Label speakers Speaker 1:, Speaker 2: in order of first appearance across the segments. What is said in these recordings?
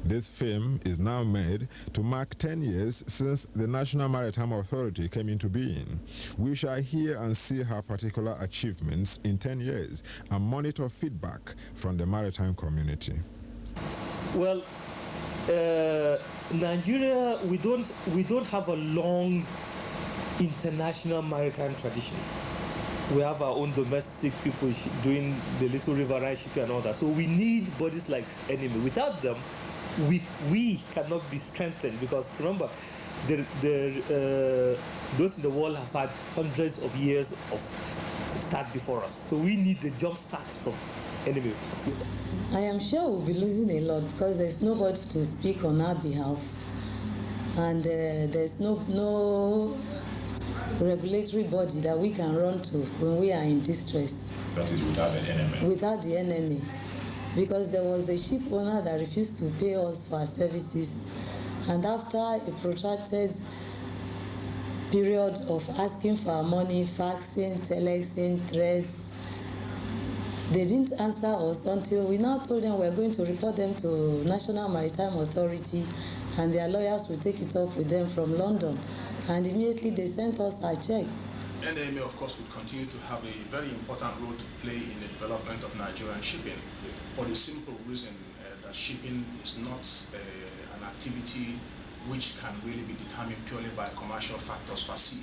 Speaker 1: This film is now made to mark 10 years since the National Maritime Authority came into being. We shall hear and see her particular achievements in 10 years and monitor feedback from the maritime community.
Speaker 2: Well, Nigeria, we don't have a long international maritime tradition. We have our own domestic people doing the little riverine shipping and all that. So we need bodies like NMA. Without them, we cannot be strengthened, because remember, those in the world have had hundreds of years of start before us. So we need the jump start from NMA.
Speaker 3: I am sure we'll be losing a lot because there's nobody to speak on our behalf, and there's no regulatory body that we can run to when we are in distress.
Speaker 4: That is without the NMA?
Speaker 3: Without the NMA. Because there was a ship owner that refused to pay us for our services, and after a protracted period of asking for our money, faxing, telexing, threats, they didn't answer us until we now told them we're going to report them to National Maritime Authority, and their lawyers will take it up with them from London. And immediately they sent us our check.
Speaker 5: NMA, of course, would continue to have a very important role to play in the development of Nigerian shipping, for the simple reason that shipping is not an activity which can really be determined purely by commercial factors per se.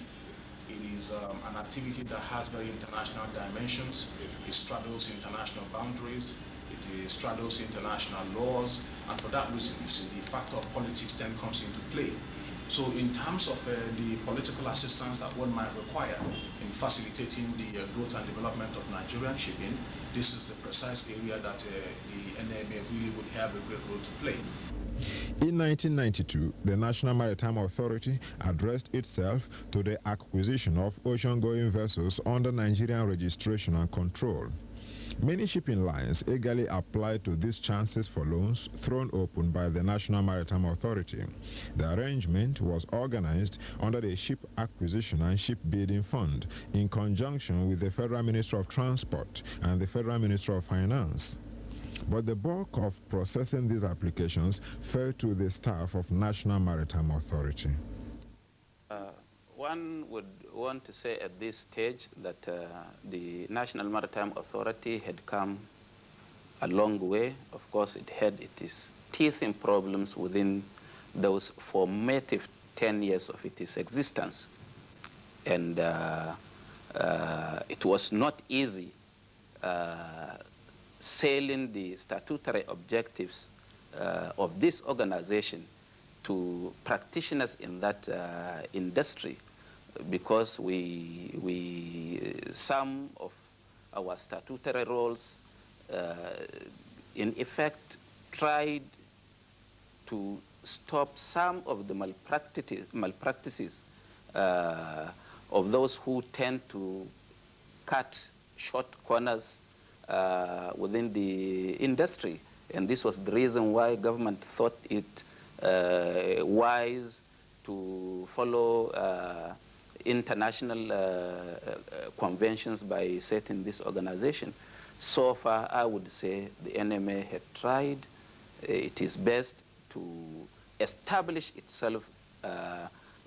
Speaker 5: It is an activity that has very international dimensions. It straddles international boundaries. It straddles international laws, and for that reason, you see, the factor of politics then comes into play. So in terms of the political assistance that one might require in facilitating the growth and development of Nigerian shipping, this is the precise area that the NMA really would have a great role to play.
Speaker 1: In 1992, the National Maritime Authority addressed itself to the acquisition of ocean-going vessels under Nigerian registration and control. Many shipping lines eagerly applied to these chances for loans thrown open by the National Maritime Authority. The arrangement was organized under the Ship Acquisition and Shipbuilding Fund in conjunction with the Federal Ministry of Transport and the Federal Ministry of Finance. But the bulk of processing these applications fell to the staff of National Maritime Authority.
Speaker 6: One would want to say at this stage that the National Maritime Authority had come a long way. Of course, it had its teeth in problems within those formative 10 years of its existence. And it was not easy sailing the statutory objectives of this organization to practitioners in that industry, because some of our statutory roles in effect tried to stop some of the malpractices of those who tend to cut short corners within the industry. And this was the reason why government thought it wise to follow international conventions by setting this organization. So far, I would say the NMA had tried its best to establish itself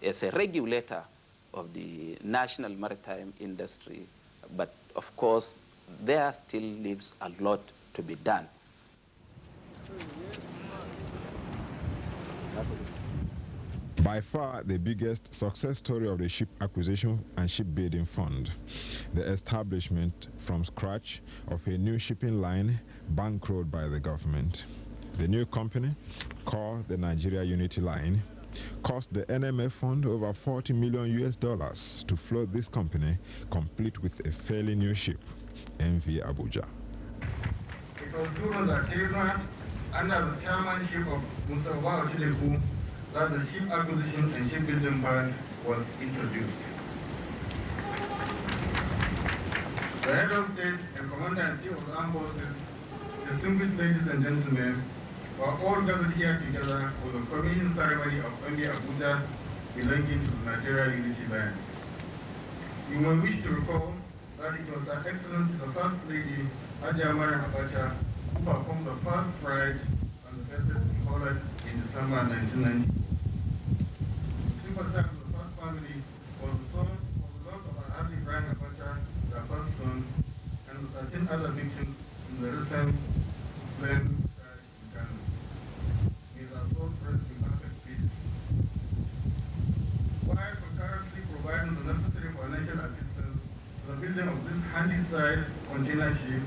Speaker 6: as a regulator of the national maritime industry. But of course, there still leaves a lot to be done.
Speaker 1: By far the biggest success story of the Ship Acquisition and Shipbuilding Fund, the establishment from scratch of a new shipping line bankrolled by the government. The new company, called the Nigeria Unity Line, cost the NMA fund over $40 million to float this company, complete with a fairly new ship, MV Abuja.
Speaker 7: It was during the agreement under the chairmanship of Mustafa Oshileku that the Ship Acquisition and Shipbuilding Fund was introduced. The head of state and commander-in-chief of the armed forces, distinguished ladies and gentlemen, were all gathered here together for the commission ceremony of MV Abuja belonging to the Nigeria Unity Line. You may wish to recall that it was Her Excellency the First Lady, Hajia Mariam Abacha, who performed the first ride on the vessel in Holland in December 1990. The sympathy of the first family was the loss of Alhaji Ibrahim Abacha, their first son, and the 13 other victims in the recent plane crash in Ghana. May their souls rest in perfect peace. While concurrently providing the necessary financial assistance to the building of this handy-sized container ship,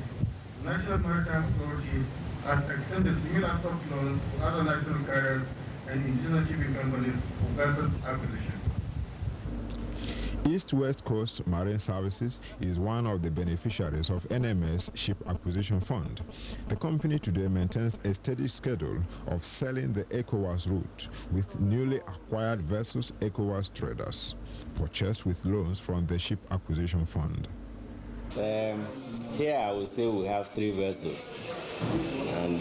Speaker 7: the National Maritime Authority has extended similar soft loans to other national carriers and indigenous shipping companies for vessel acquisition.
Speaker 1: East West Coast Marine Services is one of the beneficiaries of NMA's Ship Acquisition Fund. The company today maintains a steady schedule of selling the ECOWAS route with newly acquired vessels ECOWAS traders, purchased with loans from the Ship Acquisition Fund.
Speaker 4: Here I would say we have 3 vessels, and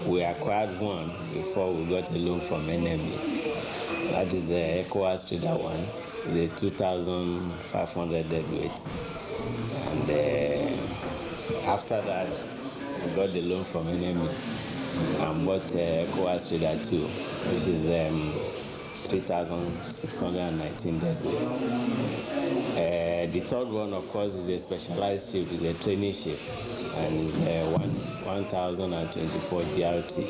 Speaker 4: we acquired one before we got a loan from NMA. That is the ECOWAS trader one, the 2,500 deadweight. And after that, we got the loan from NMA and bought ECOWAS trader 2, which is 3,619 deadweight. The third one, of course, is a specialized ship, is a training ship, and is 1,024 DRT.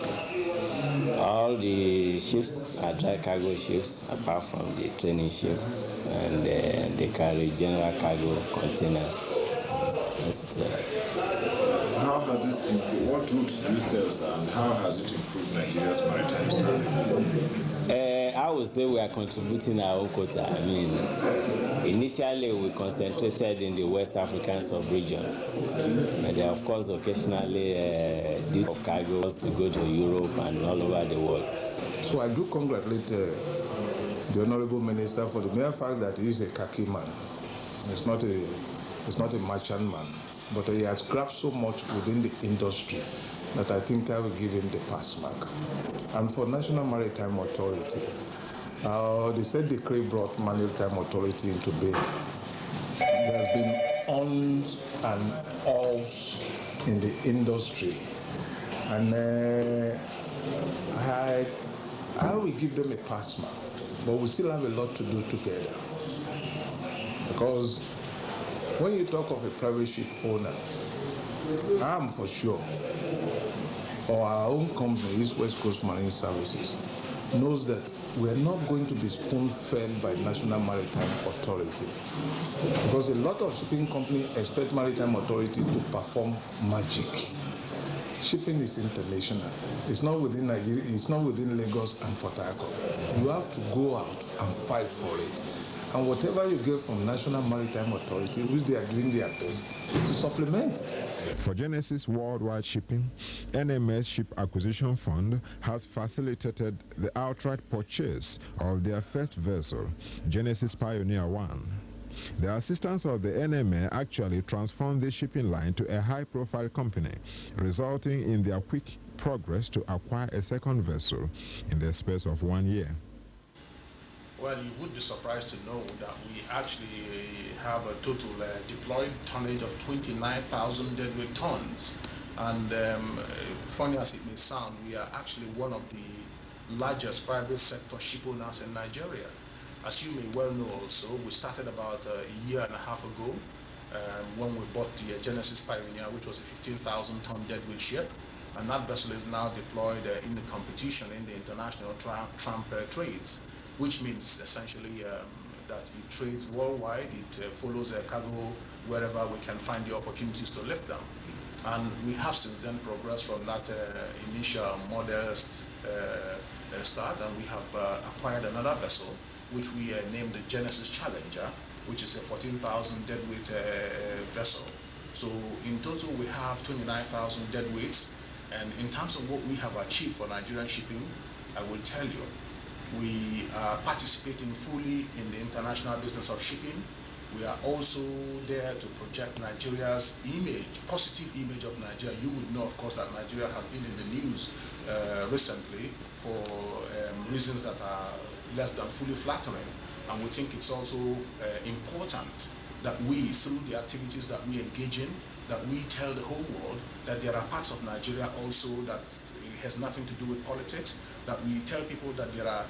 Speaker 4: All the ships are dry cargo ships, apart from the training ship, and they carry general cargo container.
Speaker 8: How has this improved? What routes do you sell, and how has it improved Nigeria's maritime standing?
Speaker 4: I would say we are contributing our own quota. I mean, initially we concentrated in the West African sub-region, but of course occasionally did of cargo to go to Europe and all over the world.
Speaker 9: So I do congratulate the Honorable Minister for the mere fact that he is a khaki man. It's not a merchant man, but he has grabbed so much within the industry that I think I will give him the pass mark. And for National Maritime Authority, they said the decree brought Maritime Authority into being. There has been ons and offs in the industry, and I will give them a pass mark, but we still have a lot to do together. Because when you talk of a private ship owner, I am for sure, or our own company, East West Coast Marine Services, knows that we are not going to be spoon-fed by National Maritime Authority. Because a lot of shipping companies expect Maritime Authority to perform magic. Shipping is international. It's not within Nigeria, it's not within Lagos and Port Harcourt. You have to go out and fight for it. And whatever you get from National Maritime Authority, which they are doing their best, is to supplement.
Speaker 1: For Genesis Worldwide Shipping, NMA's Ship Acquisition Fund has facilitated the outright purchase of their first vessel, Genesis Pioneer 1. The assistance of the NMA actually transformed the shipping line to a high-profile company, resulting in their quick progress to acquire a second vessel in the space of 1 year.
Speaker 5: Well, you would be surprised to know that we actually have a total deployed tonnage of 29,000 deadweight tons. And funny as it may sound, we are actually one of the largest private sector ship owners in Nigeria. As you may well know also, we started about a year and a half ago when we bought the Genesis Pioneer, which was a 15,000-ton deadweight ship. And that vessel is now deployed in the competition in the international tramp trades, which means essentially that it trades worldwide. It follows cargo wherever we can find the opportunities to lift them. And we have since then progressed from that initial modest start, and we have acquired another vessel, which we named the Genesis Challenger, which is a 14,000 deadweight vessel. So in total, we have 29,000 deadweights. And in terms of what we have achieved for Nigerian shipping, I will tell you, we are participating fully in the international business of shipping. We are also there to project Nigeria's image, positive image of Nigeria. You would know, of course, that Nigeria has been in the news recently for reasons that are less than fully flattering. And we think it's also important that we, through the activities that we engage in, that we tell the whole world that there are parts of Nigeria also that has nothing to do with politics, that we tell people that there are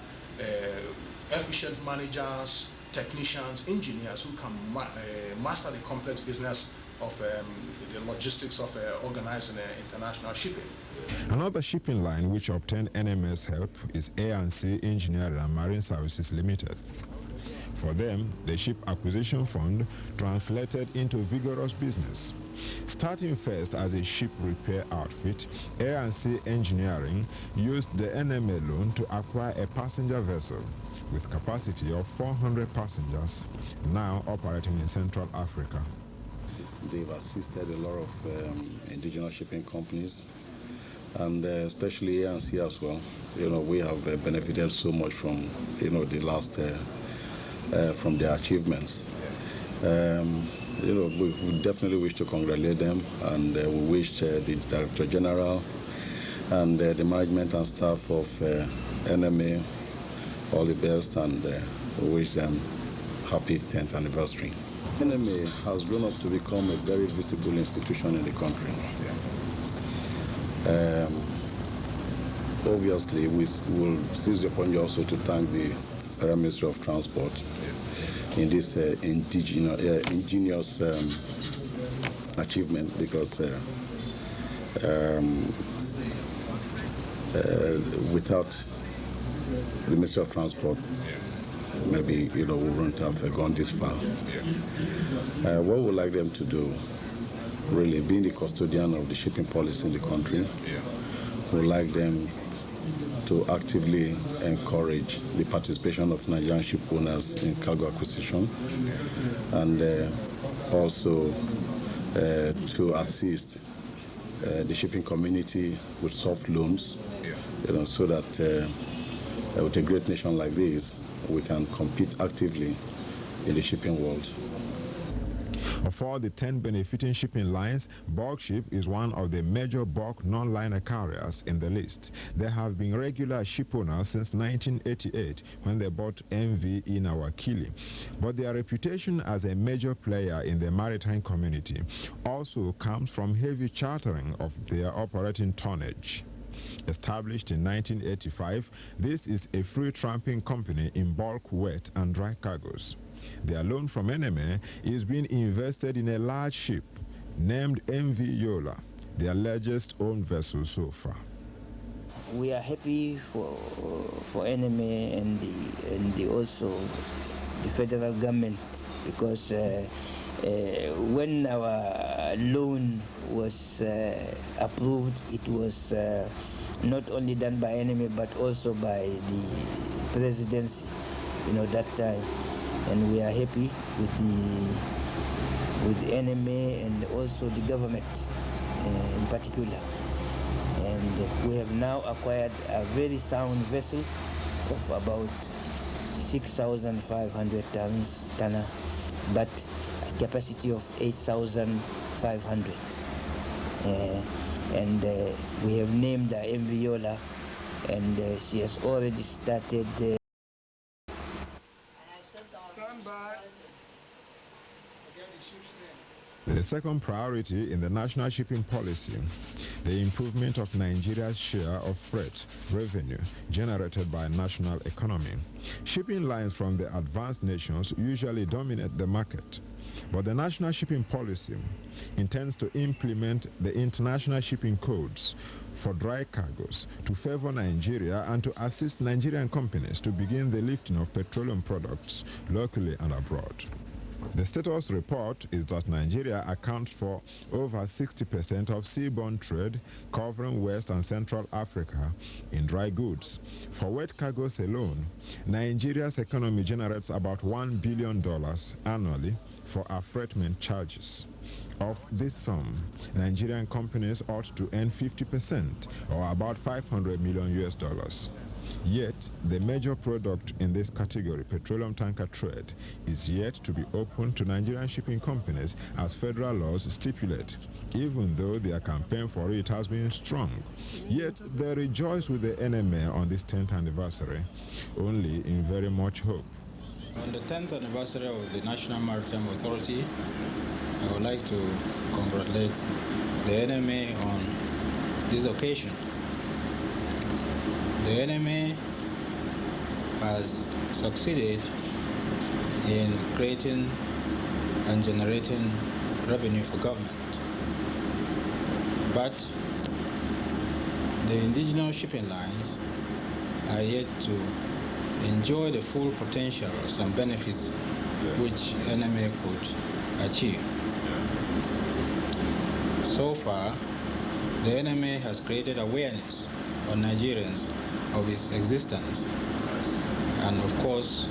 Speaker 5: efficient managers, technicians, engineers who can master the complex business of the logistics of organizing international shipping.
Speaker 1: Another shipping line which obtained NMA's help is A&C Engineering and Marine Services Limited. For them, the Ship Acquisition Fund translated into vigorous business. Starting first as a ship repair outfit, A&C Engineering used the NMA loan to acquire a passenger vessel with capacity of 400 passengers, now operating in Central Africa.
Speaker 10: They've assisted a lot of indigenous shipping companies, and especially A&C as well. We have benefited so much from, the last, from their achievements. We definitely wish to congratulate them, and we wish the Director General and the management and staff of NMA all the best, and we wish them happy 10th anniversary. NMA has grown up to become a very visible institution in the country. Obviously, we will seize the opportunity also to thank the Federal Ministry of Transport in this ingenious achievement, because without the Ministry of Transport, maybe we wouldn't have gone this far. What we would like them to do, really, being the custodian of the shipping policy in the country, we would like them to actively encourage the participation of Nigerian ship owners in cargo acquisition, and also to assist the shipping community with soft loans, so that with a great nation like this, we can compete actively in the shipping world.
Speaker 1: Of all the 10 benefiting shipping lines, Bulk Ship is one of the major bulk non-liner carriers in the list. They have been regular ship owners since 1988, when they bought MV Inawakili. But their reputation as a major player in the maritime community also comes from heavy chartering of their operating tonnage. Established in 1985, this is a free tramping company in bulk wet and dry cargoes. Their loan from NMA is being invested in a large ship named MV Yola, their largest owned vessel so far.
Speaker 11: We are happy for NMA and also the federal government, because when our loan was approved, it was not only done by NMA but also by the presidency, that time. And we are happy with NMA and also the government in particular. And we have now acquired a very sound vessel of about 6,500 tons, but a capacity of 8,500. And we have named her MV Yola, and she has already started.
Speaker 1: The second priority in the national shipping policy, the improvement of Nigeria's share of freight revenue generated by national economy. Shipping lines from the advanced nations usually dominate the market, but the national shipping policy intends to implement the international shipping codes for dry cargoes to favor Nigeria and to assist Nigerian companies to begin the lifting of petroleum products locally and abroad. The status report is that Nigeria accounts for over 60% of seaborne trade covering West and Central Africa in dry goods. For wet cargoes alone, Nigeria's economy generates about $1 billion annually for affreightment charges. Of this sum, Nigerian companies ought to earn 50%, or about $500 million. Yet, the major product in this category, petroleum tanker trade, is yet to be open to Nigerian shipping companies as federal laws stipulate, even though their campaign for it has been strong. Yet, they rejoice with the NMA on this 10th anniversary, only in very much hope.
Speaker 12: On the 10th anniversary of the National Maritime Authority, I would like to congratulate the NMA on this occasion. the NMA has succeeded in creating and generating revenue for government. But the indigenous shipping lines are yet to enjoy the full potentials and benefits which NMA could achieve. So far, the NMA has created awareness on Nigerians of its existence. And of course,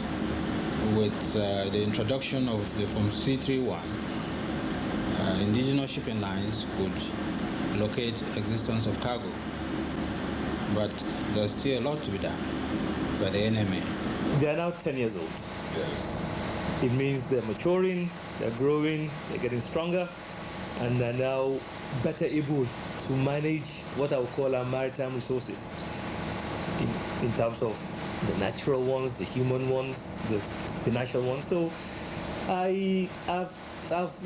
Speaker 12: with the introduction of the Form C31, indigenous shipping lines could locate existence of cargo. But there's still a lot to be done by the NMA.
Speaker 2: They are now 10 years old.
Speaker 8: Yes.
Speaker 2: It means they're maturing, they're growing, they're getting stronger, and they're now better able to manage what I would call our maritime resources in terms of the natural ones, the human ones, the financial ones. So I've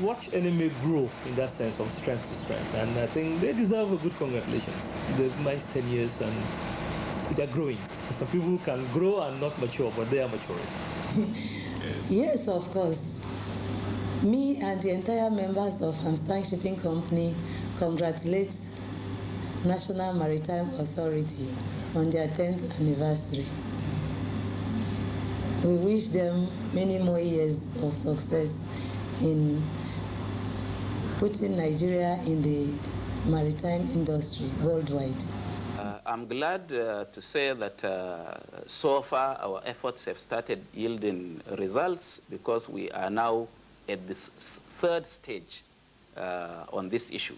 Speaker 2: watched NMA grow in that sense from strength to strength, and I think they deserve a good congratulations. They've managed 10 years and they're growing. Some people can grow and not mature, but they are maturing.
Speaker 3: Yes, of course. Me and the entire members of Hamstang Shipping Company congratulate National Maritime Authority on their 10th anniversary. We wish them many more years of success in putting Nigeria in the maritime industry worldwide.
Speaker 6: I'm glad to say that so far our efforts have started yielding results, because we are now at this third stage on this issue.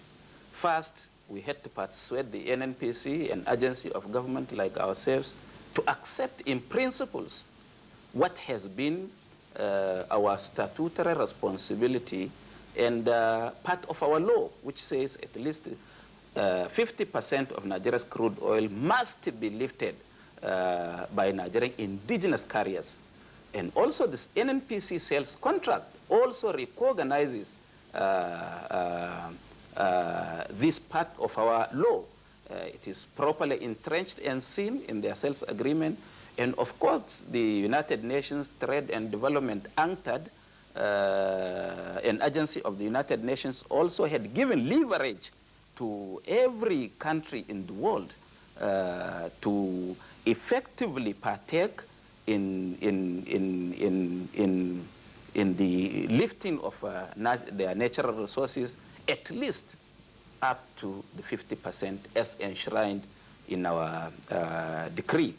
Speaker 6: First, we had to persuade the NNPC, an agency of government like ourselves, to accept in principles what has been our statutory responsibility and part of our law, which says at least 50% of Nigeria's crude oil must be lifted by Nigerian indigenous carriers. And also this NNPC sales contract also recognizes this part of our law. It is properly entrenched and seen in their sales agreement. And of course, the United Nations Trade and Development UNCTAD, an agency of the United Nations, also had given leverage to every country in the world to effectively partake in the lifting of their natural resources, at least up to the 50% as enshrined in our decree.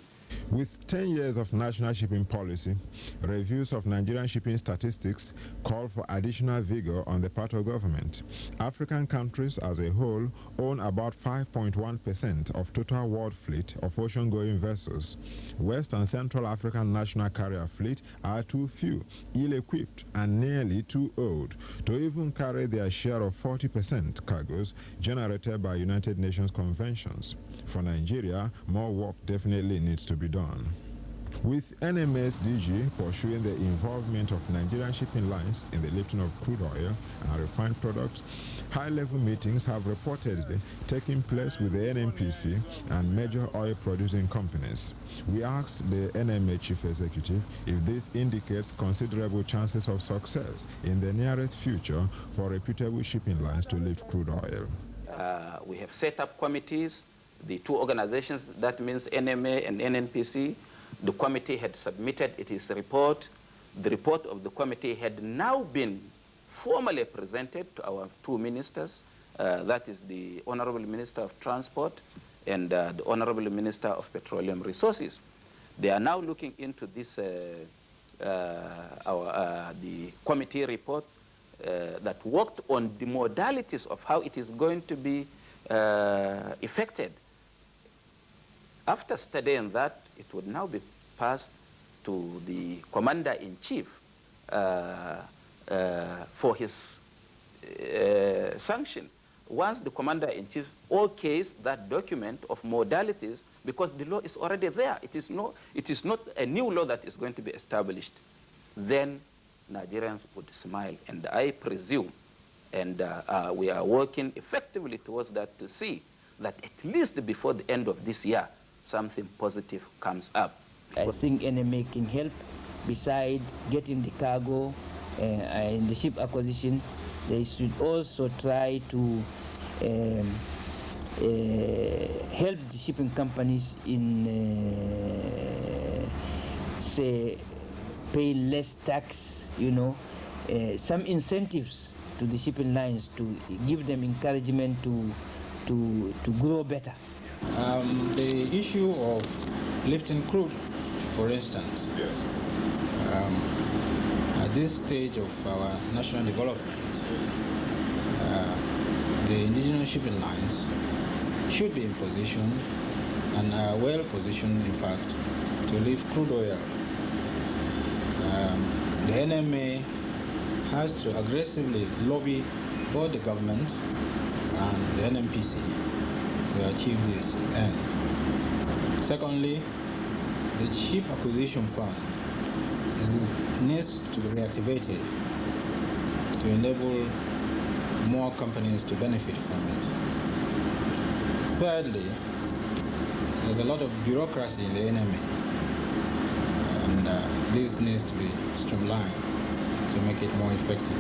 Speaker 1: With 10 years of national shipping policy, reviews of Nigerian shipping statistics call for additional vigor on the part of government. African countries as a whole own about 5.1% of total world fleet of ocean-going vessels. West and Central African national carrier fleet are too few, ill-equipped, and nearly too old to even carry their share of 40% cargoes generated by United Nations conventions. For Nigeria, more work definitely needs to be done. With NMA's DG pursuing the involvement of Nigerian shipping lines in the lifting of crude oil and refined products, high-level meetings have reportedly taken place with the NNPC and major oil-producing companies. We asked the NMA chief executive if this indicates considerable chances of success in the nearest future for reputable shipping lines to lift crude oil.
Speaker 6: We have set up committees. The two organizations, that means NMA and NNPC, the committee had submitted its report. The report of the committee had now been formally presented to our two ministers, that is the Honorable Minister of Transport and the Honorable Minister of Petroleum Resources. They are now looking into this, the committee report that worked on the modalities of how it is going to be effected. After studying that, it would now be passed to the Commander-in-Chief for his sanction. Once the Commander-in-Chief okays that document of modalities, because the law is already there, it is not a new law that is going to be established, then Nigerians would smile. And I presume, and we are working effectively towards that, to see that at least before the end of this year, something positive comes up.
Speaker 11: I think NMA can help. Beside getting the cargo and the ship acquisition, they should also try to help the shipping companies in, say, pay less tax, some incentives to the shipping lines to give them encouragement to grow better.
Speaker 12: The issue of lifting crude, for instance, at this stage of our national development, the indigenous shipping lines should be in position and are well positioned, in fact, to lift crude oil. The NMA has to aggressively lobby both the government and the NMPC to achieve this end. Secondly, the ship acquisition fund needs to be reactivated to enable more companies to benefit from it. Thirdly, there's a lot of bureaucracy in the NMA, and this needs to be streamlined to make it more effective.